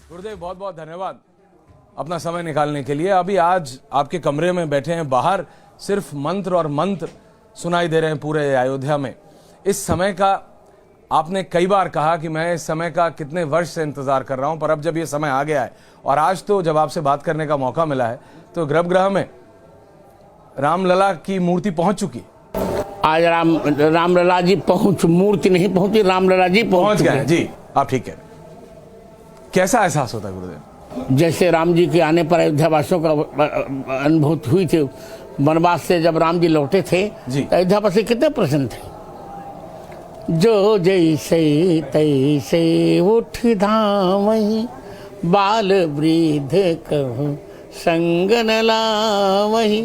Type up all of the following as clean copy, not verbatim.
गुरुदेव बहुत बहुत धन्यवाद अपना समय निकालने के लिए। अभी आज आपके कमरे में बैठे हैं, बाहर सिर्फ मंत्र और मंत्र सुनाई दे रहे हैं पूरे अयोध्या में। इस समय का आपने कई बार कहा कि मैं इस समय का कितने वर्ष से इंतजार कर रहा हूं, पर अब जब ये समय आ गया है और आज तो जब आपसे बात करने का मौका मिला है तो गर्भगृह में रामलला की मूर्ति पहुंच चुकी। आज रामलला जी मूर्ति नहीं पहुंची, रामलला जी पहुंच गए। जी आप ठीक है। कैसा एहसास होता है गुरुदेव? जैसे राम जी के आने पर अयोध्या वासियों का अनुभूति हुई थी, वनवास से जब राम जी लौटे थे अयोध्या वासी कितने प्रसन्न थे। जो जैसे तैसे उठ धामहि, बाल वृद्ध कहूँ संग न लावहि,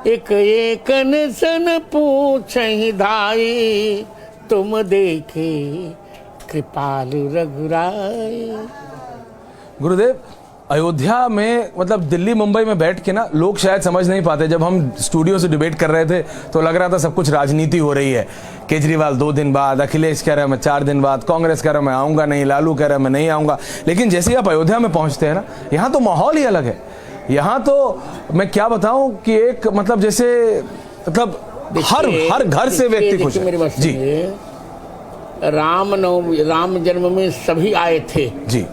एक एकन सन पूछहि धाई, तुम देखे कृपालु रघुराई। गुरुदेव अयोध्या में मतलब दिल्ली मुंबई में बैठ के ना लोग शायद समझ नहीं पाते। जब हम स्टूडियो से डिबेट कर रहे थे तो लग रहा था सब कुछ राजनीति हो रही है। केजरीवाल 2 दिन बाद, अखिलेश कह रहा है मैं 4 दिन बाद, कांग्रेस कह रहा है मैं आऊंगा नहीं, लालू कह रहा है मैं नहीं आऊंगा। लेकिन जैसे ही आप अयोध्या में पहुंचते हैं ना, यहाँ तो माहौल ही अलग है। यहाँ तो मैं क्या बताऊं कि एक मतलब जैसे मतलब हर घर से व्यक्ति खुश है। जी राम जन्म में सभी आए थे जी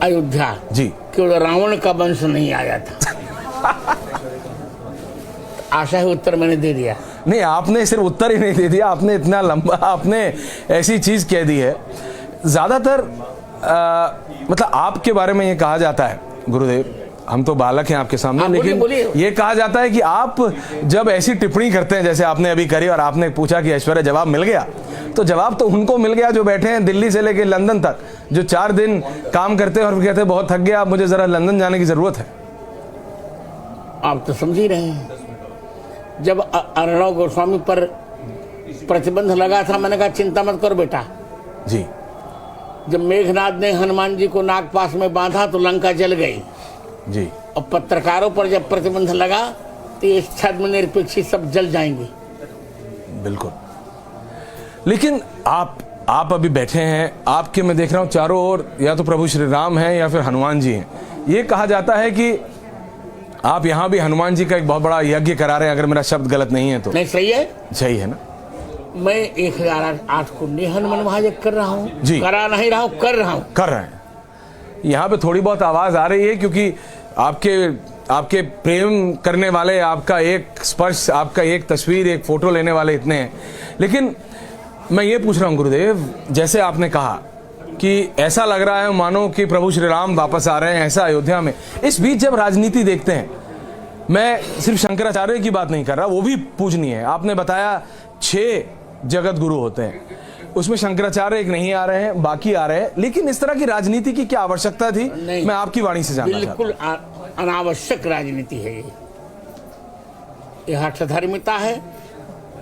अयोध्या जी, केवल रावण का वंश नहीं आया था। आशा है उत्तर मैंने दे दिया। नहीं, आपने सिर्फ उत्तर ही नहीं दे दिया, आपने इतना लंबा आपने ऐसी चीज कह दी है। ज्यादातर मतलब आपके बारे में ये कहा जाता है गुरुदेव, हम तो बालक हैं आपके सामने, लेकिन ये कहा जाता है कि आप जब ऐसी टिप्पणी करते हैं जैसे आपने अभी करी और आपने पूछा कि ऐश्वर्या जवाब मिल गया, तो जवाब तो उनको मिल गया जो बैठे हैं दिल्ली से लेकर लंदन तक, जो 4 दिन काम करते हैं और कहते हैं बहुत थक गया, अब मुझे जरा लंदन जाने की जरूरत है। आप तो समझ ही रहे हैं, जब अर्णव गोस्वामी पर प्रतिबंध लगा था मैंने कहा चिंता मत करो बेटा जी। जब मेघनाद ने हनुमान जी को नागपास में बांधा तो लंका जल गई जी, और पत्रकारों पर जब प्रतिबंध लगा तो ये धर्मनिरपेक्षी सब जल जाएंगे। बिल्कुल। लेकिन आप अभी बैठे हैं, आपके मैं देख रहा हूं चारों ओर या तो प्रभु श्री राम हैं या फिर हनुमान जी हैं। ये कहा जाता है कि आप यहां भी हनुमान जी का एक बहुत बड़ा यज्ञ करा रहे हैं, अगर मेरा शब्द गलत नहीं है तो। नहीं, सही है, सही है ना। मैं 1008 कुंडी हनुमान महायज्ञ कर रहा हूँ जी, करा नहीं रहा हूँ, कर रहा हूँ, कर रहे हैं। यहाँ पे थोड़ी बहुत आवाज आ रही है क्योंकि आपके प्रेम करने वाले, आपका एक स्पर्श, आपका एक तस्वीर, एक फोटो लेने वाले इतने हैं। लेकिन मैं ये पूछ रहा हूँ गुरुदेव, जैसे आपने कहा कि ऐसा लग रहा है मानो कि प्रभु श्री राम वापस आ रहे हैं, ऐसा अयोध्या में। इस बीच जब राजनीति देखते हैं, मैं सिर्फ शंकराचार्य की बात नहीं कर रहा, वो भी पूजनीय है। आपने बताया 6 जगत गुरु होते हैं, उसमें शंकराचार्य एक नहीं आ रहे हैं, बाकी आ रहे हैं। लेकिन इस तरह की राजनीति की क्या आवश्यकता थी? मैं आपकी वाणी से जानना चाहता हूं। बिल्कुल अनावश्यक राजनीति है ये हठधर्मिता है,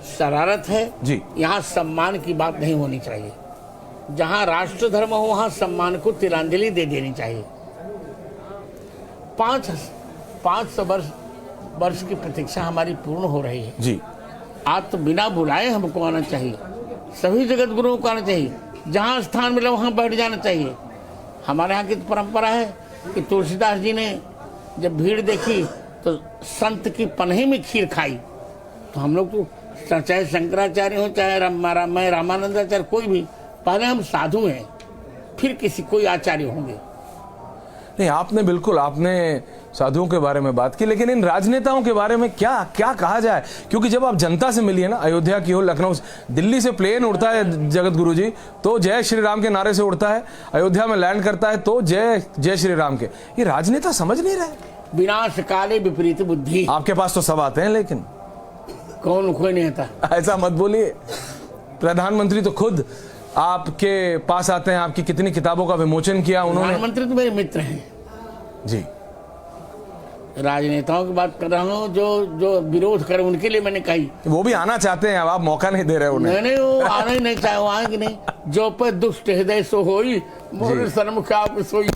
शरारत है जी। यहाँ सम्मान की बात नहीं होनी चाहिए। जहाँ राष्ट्र धर्म हो वहाँ सम्मान को तिलांजलि दे देनी चाहिए। 500 वर्ष की प्रतीक्षा हमारी पूर्ण हो रही है जी। आज तो बिना बुलाए हमको आना चाहिए, सभी जगत गुरुओं को आना चाहिए, जहाँ स्थान मिला वहाँ बैठ जाना चाहिए। हमारे यहाँ की तो परंपरा है कि तुलसीदास जी ने जब भीड़ देखी तो संत की पनही में खीर खाई। तो हम लोग तो चाहे शंकराचार्य हो चाहे मैं रामानंदाचार्य, कोई भी, पहले हम साधु हैं फिर किसी कोई आचार्य होंगे। नहीं, आपने बिल्कुल आपने साधुओं के बारे में बात की, लेकिन इन राजनेताओं के बारे में क्या क्या कहा जाए? क्योंकि जब आप जनता से मिलिए ना, अयोध्या की हो, लखनऊ, दिल्ली से प्लेन उड़ता है जगत गुरु जी तो जय श्री राम के नारे से उड़ता है, अयोध्या में लैंड करता है तो जय जय श्री राम के। ये राजनेता समझ नहीं रहे। विनाश काले विपरीत बुद्धि। आपके पास तो सब आते हैं लेकिन कोई नहीं आता। ऐसा मत बोलिए, प्रधानमंत्री तो खुद आपके पास आते हैं। आपकी कितनी किताबों का विमोचन किया उन्होंने। प्रधानमंत्री तो मेरे मित्र हैं जी। राजनेताओं की बात कर रहा हूँ जो विरोध करे, उनके लिए मैंने कही। वो भी आना चाहते हैं, अब आप मौका नहीं दे रहे उन्हें। नहीं, वो आना ही नहीं चाहे, वो आएंगे नहीं। जो पर दुष्ट हृदय सो होई, मोर सन्मुख आप सोई।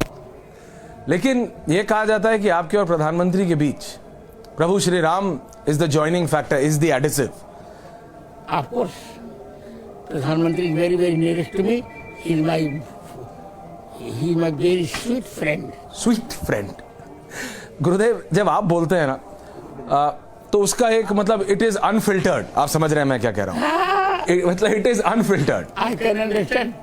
लेकिन ये कहा जाता है कि आपके और प्रधानमंत्री के बीच प्रभु Shri Ram is the joining factor, is the adhesive. Of course, प्रधानमंत्री is very very nearest to me, he is my he my very sweet friend. Sweet friend. Gurudev जब आप बोलते हैं ना तो उसका एक मतलब इट इज अनफिल्टर्ड। आप समझ रहे हैं मैं क्या कह रहा हूं? मतलब it is unfiltered. I can understand.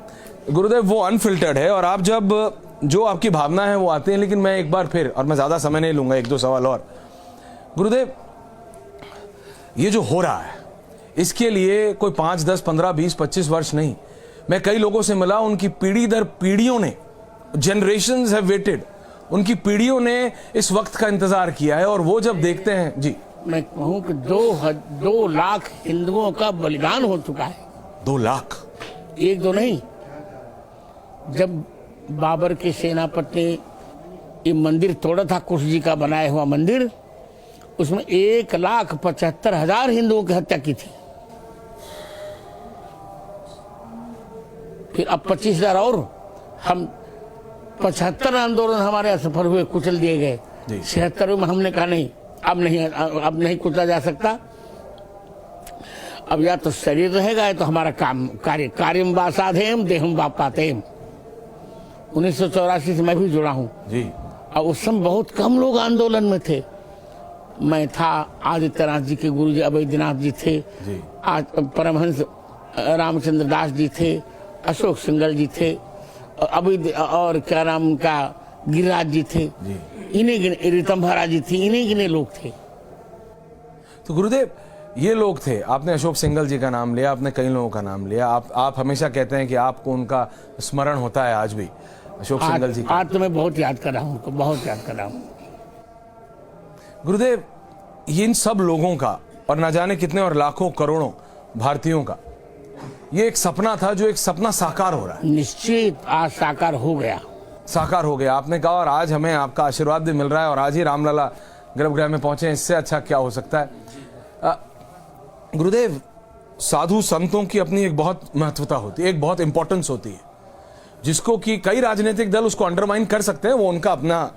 गुरुदेव वो अनफिल्टर्ड है और आप जब जो आपकी भावना है वो आती है। लेकिन मैं एक बार फिर, और मैं ज्यादा समय नहीं लूंगा, 1-2 सवाल और। गुरुदेव ये जो हो रहा है इसके लिए कोई 5, 10, 15, 20, 25 वर्ष नहीं, मैं कई लोगों से मिला, उनकी पीढ़ी दर पीढ़ियों ने, जनरेशंस हैव वेटेड, उनकी पीढ़ियों ने इस वक्त का इंतजार किया है। और वो जब देखते हैं जी, मैं कहूं कि 2 लाख हिंदुओं का बलिदान हो चुका है। 2 लाख? 1-2 नहीं। जब बाबर के सेनापति ने ये मंदिर तोड़ा था, कुश जी का बनाया हुआ मंदिर, उसमें 1,75,000 हिंदुओं की हत्या की थी। फिर अब 25,000 और, हम 75 आंदोलन हमारे असफल हुए, कुचल दिए गए। 76 में हमने कहा नहीं, अब नहीं कुचला जा सकता। अब या तो शरीर रहेगा या तो हमारा कार्यम वा साधेम देहम वा पातेम। 1984 से मैं भी जुड़ा हूँ जी। और उस समय बहुत कम लोग आंदोलन में थे। मैं था, आदित्यनाथ जी के गुरु जी अवैधनाथ जी थे जी। आज परमहंस रामचंद्र दास जी थे, अशोक सिंगल जी थे, और क्या नाम उनका, गिरिराज जी थे, इन्हीं गिने, ऋतंभरा जी थी, इन्हीं गिने लोग थे। तो गुरुदेव ये लोग थे। आपने अशोक सिंगल जी का नाम लिया, आपने कई लोगों का नाम लिया। आप हमेशा कहते हैं कि आपको उनका स्मरण होता है आज भी, अशोक सिंगल जी का। आज तो मैं बहुत याद कर रहा हूँ उनको, बहुत याद कर रहा हूँ। गुरुदेव ये इन सब लोगों का और ना जाने कितने और लाखों करोड़ों भारतीयों का ये एक सपना था, जो एक सपना साकार हो रहा है। निश्चित आज साकार हो गया, साकार हो गया। आपने कहा और आज हमें आपका आशीर्वाद भी मिल रहा है और आज ही रामलला गर्भगृह में पहुंचे, इससे अच्छा क्या हो सकता है। गुरुदेव साधु संतों की अपनी एक बहुत महत्वता होती है, एक बहुत इंपॉर्टेंस होती है, जिसको कि कई राजनीतिक दल उसको अंडरमाइन कर सकते हैं, वो उनका अपना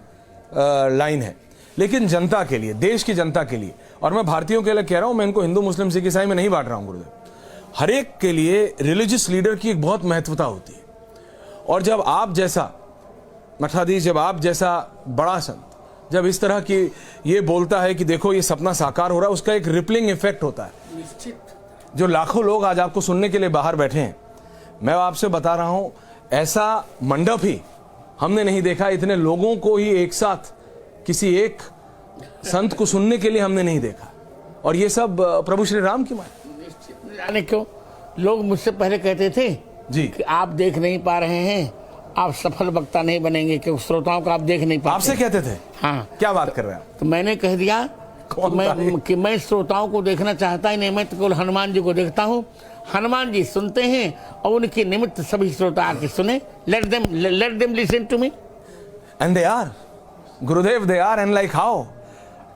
लाइन है। लेकिन जनता के लिए, देश की जनता के लिए, और मैं भारतीयों के लिए कह रहा हूं, मैं इनको हिंदू मुस्लिम सिख ईसाई में नहीं बांट रहा हूं गुरुदेव, हर एक के लिए रिलीजियस लीडर की एक बहुत महत्वता होती है। और जब आप जैसा मठाधीश, जब आप जैसा बड़ा संत जब इस तरह की ये बोलता है कि देखो ये सपना साकार हो रहा है, उसका एक रिपलिंग इफेक्ट होता है। जो लाखों लोग आज आपको सुनने के लिए बाहर बैठे हैं, मैं आपसे बता रहा हूं, ऐसा मंडप ही हमने नहीं देखा, इतने लोगों को ही एक साथ किसी एक संत को सुनने के लिए हमने नहीं देखा। और ये सब प्रभु श्री राम की माया। जाने क्यों लोग मुझसे पहले कहते थे जी कि आप देख नहीं पा रहे हैं, आप सफल वक्ता नहीं बनेंगे, क्योंकि श्रोताओं को आप देख नहीं पाते। आपसे कहते थे? हाँ। क्या बात कर रहे हैं? तो मैंने कह दिया कि मैं श्रोताओं को देखना चाहता ही नहीं, मैं तो केवल हनुमान जी को देखता हूँ। हनुमान जी सुनते हैं और उनके निमित्त सभी श्रोता आके सुने। Let them listen to me. And they are Gurudev, they are. And like how?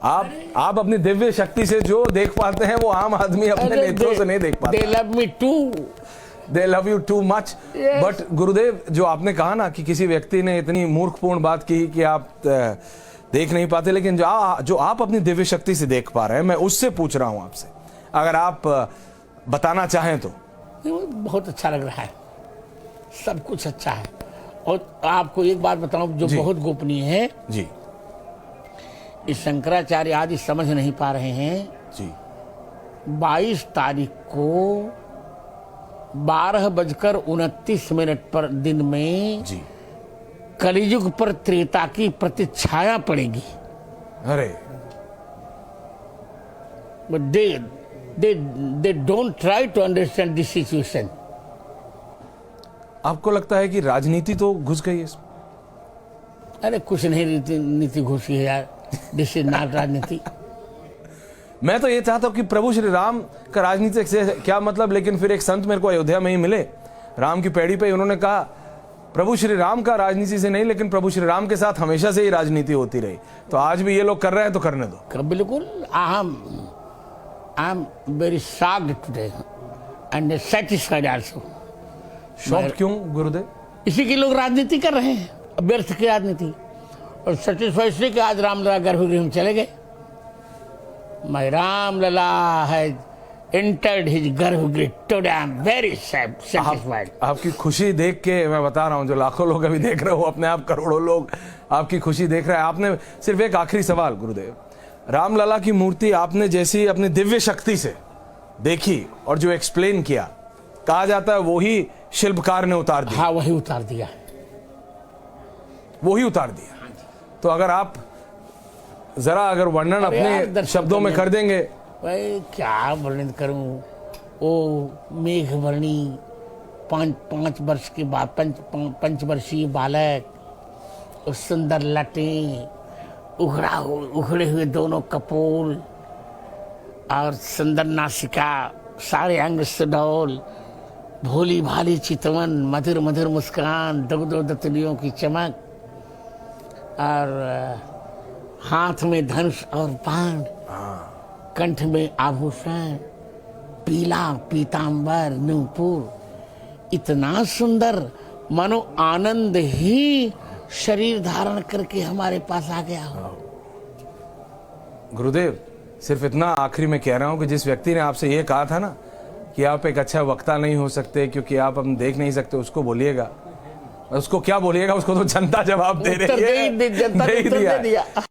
आप अपनी दिव्य शक्ति से जो देख पाते हैं वो आम आदमी अपने नेत्रों से नहीं देख पाता। They love me too. They love you too much. Yes. But गुरुदेव, जो आपने कहा ना कि किसी व्यक्ति ने इतनी मूर्खपूर्ण बात की कि आप देख नहीं पाते, लेकिन जो आप अपनी दिव्य शक्ति से देख पा रहे हैं, मैं उससे पूछ रहा हूं आपसे, अगर आप बताना चाहें तो। बहुत अच्छा लग रहा है, सब कुछ अच्छा है। और आपको एक बात बताऊं जो बहुत गोपनीय है जी। इस शंकराचार्य आदि समझ नहीं पा रहे हैं जी। 22 तारीख को 12:29 पर दिन में जी कलियुग पर त्रेता की प्रतिछाया पड़ेगी। अरे they don't try to understand this situation. आपको लगता है कि राजनीति तो घुस गई है इसमें? अरे कुछ नहीं नीति घुसी है यार, दिस इज नॉट राजनीति। मैं तो ये चाहता हूं कि प्रभु श्री राम का राजनीति से क्या मतलब, लेकिन फिर एक संत मेरे को अयोध्या में ही मिले, राम की पैड़ी पे, उन्होंने कहा प्रभु श्री राम का राजनीति से नहीं, लेकिन प्रभु श्री राम के साथ हमेशा से ही राजनीति होती रही। तो आज भी ये लोग कर रहे हैं तो करने दो। बिल्कुल। I am very shocked today and satisfied also. Shocked क्यों गुरुदेव? इसी के लोग राजनीति कर रहे हैं, व्यर्थ की राजनीति। और सेटिस्फाइड से कि आज रामलला गर्भगृह में चले गए। मैं रामलला है entered his गर्भगृह. Today I am very satisfied. आपकी खुशी देख के मैं बता रहा हूँ, जो लाखों लोग अभी देख रहे हो, अपने आप करोड़ों लोग आपकी खुशी देख रहे हैं. आपने सिर्फ एक आखिरी सवाल गुरुदेव, रामलला की मूर्ति आपने जैसी अपनी दिव्य शक्ति से देखी और जो एक्सप्लेन किया, कहा जाता है वही शिल्पकार ने उतार दिया. हाँ, वही उतार दिया, वही उतार दिया. तो अगर आप जरा अगर वर्णन अपने शब्दों में कर देंगे. भाई क्या वर्णन करूं. वो मेघवर्णी 5 वर्ष के बाद पंचवर्षीय बालक, उस सुंदर लटें, उखड़े हुए दोनों कपोल और सुंदर नासिका, सारे अंग सुडौल, भोली भाली चितवन, मधुर मधुर मुस्कान, दो दतलियों की चमक, और हाथ में धनुष और बाण, कंठ में आभूषण, पीला पीतांबर नूपुर, इतना सुंदर मानो आनंद ही शरीर धारण करके हमारे पास आ गया हो. गुरुदेव, सिर्फ इतना आखिरी में कह रहा हूं कि जिस व्यक्ति ने आपसे ये कहा था ना कि आप एक अच्छा वक्ता नहीं हो सकते क्योंकि आप हम देख नहीं सकते, उसको बोलिएगा. उसको क्या बोलिएगा, उसको तो जनता जवाब दे रही है. जनता ने उत्तर दे दिया.